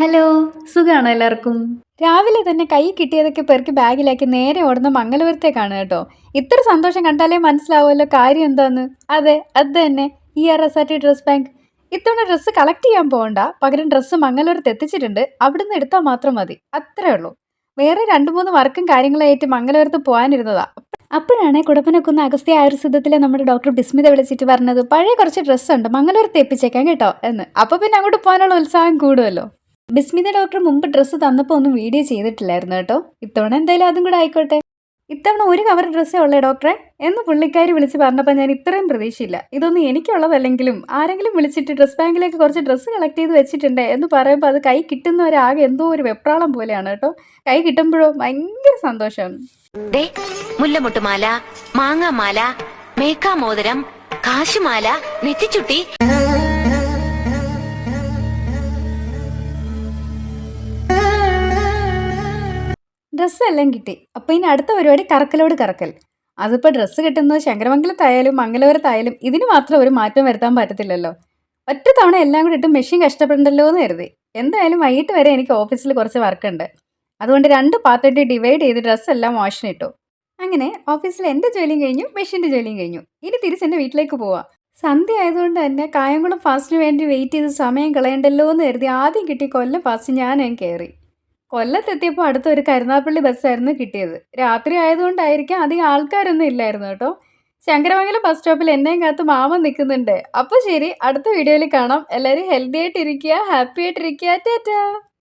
Hello, സുഖാണോ എല്ലാവർക്കും? രാവിലെ തന്നെ കൈ കിട്ടിയതൊക്കെ പെറുക്കി ബാഗിലാക്കി നേരെ ഓടുന്ന മംഗലപുരത്തേക്കാണ് കേട്ടോ. ഇത്ര സന്തോഷം കണ്ടാലേ മനസ്സിലാവുമല്ലോ കാര്യം എന്താന്ന്. അതെ, അത് തന്നെ. ERSRT dress bank. ഇത്തവണ ഡ്രസ്സ് കളക്ട് ചെയ്യാൻ പോകണ്ട, പകരം ഡ്രസ്സ് മംഗലപുരത്ത് എത്തിച്ചിട്ടുണ്ട്. അവിടുന്ന് എടുത്താൽ മാത്രം മതി. അത്രേ ഉള്ളൂ. വേറെ 2-3 വർക്കും കാര്യങ്ങളായിട്ട് മംഗലപുരത്ത് പോകാനിരുന്നതാ. അപ്പോഴാണ് കുടപ്പനക്കുന്ന് അഗസ്ത്യ ആയുർവേദത്തിലെ നമ്മുടെ ഡോക്ടർ ബിസ്മിത വിളിച്ചിട്ട് പറഞ്ഞത് പഴയ കുറച്ച് ഡ്രസ്സുണ്ട് മംഗലപുരത്ത് എത്തിച്ചേക്കാം കേട്ടോ എന്ന്. അപ്പോൾ പിന്നെ അങ്ങോട്ട് പോകാനുള്ള ഉത്സാഹം കൂടുമല്ലോ. ബിസ്മിത ഡോക്ടർ മുമ്പ് ഡ്രസ്സ് തന്നപ്പോൾ ഒന്നും വീഡിയോ ചെയ്തിട്ടില്ലായിരുന്നു കേട്ടോ. ഇത്തവണ എന്തായാലും അതും കൂടെ ആയിക്കോട്ടെ. ഇത്തവണ ഒരു കവർ ഡ്രസ്സേ ഉള്ളേ ഡോക്ടറെ എന്ന് പുള്ളിക്കാരി വിളിച്ച് പറഞ്ഞപ്പോൾ ഞാൻ ഇത്രയും പ്രതീക്ഷയില്ല. ഇതൊന്നും എനിക്കുള്ളതല്ലെങ്കിലും ആരെങ്കിലും വിളിച്ചിട്ട് ഡ്രസ് ബാങ്കിലേക്ക് കുറച്ച് ഡ്രസ്സ് കളക്ട് ചെയ്ത് വെച്ചിട്ടുണ്ട് എന്ന് പറയുമ്പോൾ അത് കൈ കിട്ടുന്നവരാകെ എന്തോ ഒരു വെപ്രാളം പോലെയാണ് കേട്ടോ. കൈ കിട്ടുമ്പോഴോ ഭയങ്കര സന്തോഷമാണ്. മുല്ലമുട്ടുമാല, മാങ്ങാമാല, മേക്കാമോതിരം, കാശുമാല, നെറ്റിച്ചുട്ടി. ഡ്രസ്സെല്ലാം കിട്ടി. അപ്പോൾ ഇനി അടുത്ത പരിപാടി കറക്കലോട് കറക്കൽ. അതിപ്പോൾ ഡ്രസ്സ് കിട്ടുന്നത് ശങ്കരമംഗലത്തായാലും മംഗലപുരത്തായാലും ഇതിന് മാത്രം ഒരു മാറ്റം വരുത്താൻ പറ്റത്തില്ലല്ലോ. ഒറ്റ തവണ എല്ലാം കൂടി ഇട്ട് മെഷീൻ കഷ്ടപ്പെടണ്ടല്ലോ എന്ന് കരുതി. എന്തായാലും വൈകിട്ട് വരെ എനിക്ക് ഓഫീസിൽ കുറച്ച് വർക്കുണ്ട്. അതുകൊണ്ട് 2 പാർട്ടായിട്ട് ഡിവൈഡ് ചെയ്ത് ഡ്രസ്സെല്ലാം വാഷിനിട്ടു. അങ്ങനെ ഓഫീസിൽ എൻ്റെ ജോലിയും കഴിഞ്ഞു, മെഷീൻ്റെ ജോലിയും കഴിഞ്ഞു. ഇനി തിരിച്ചെൻ്റെ വീട്ടിലേക്ക് പോവാം. സന്ധ്യ ആയതുകൊണ്ട് തന്നെ കായംകുളം ഫാസ്റ്റിന് വേണ്ടി വെയിറ്റ് ചെയ്ത് സമയം കളയണ്ടല്ലോ എന്ന് കരുതി ആദ്യം കിട്ടിയ കൊല്ലം ഫാസ്റ്റ് ഞാൻ കയറി. കൊല്ലത്തെത്തിയപ്പോൾ അടുത്ത ഒരു കരുനാഗപ്പള്ളി ബസ്സായിരുന്നു കിട്ടിയത്. രാത്രി ആയതുകൊണ്ടായിരിക്കാം അധികം ആൾക്കാരൊന്നും ഇല്ലായിരുന്നു കേട്ടോ. ശങ്കരമംഗലം ബസ് സ്റ്റോപ്പിൽ എന്നെയും കാത്ത് മാമൻ നിൽക്കുന്നുണ്ട്. അപ്പോൾ ശരി, അടുത്ത വീഡിയോയിൽ കാണാം. എല്ലാവരും ഹെൽത്തി ആയിട്ടിരിക്കുക, ഹാപ്പി ആയിട്ടിരിക്കുക. ടാറ്റാ.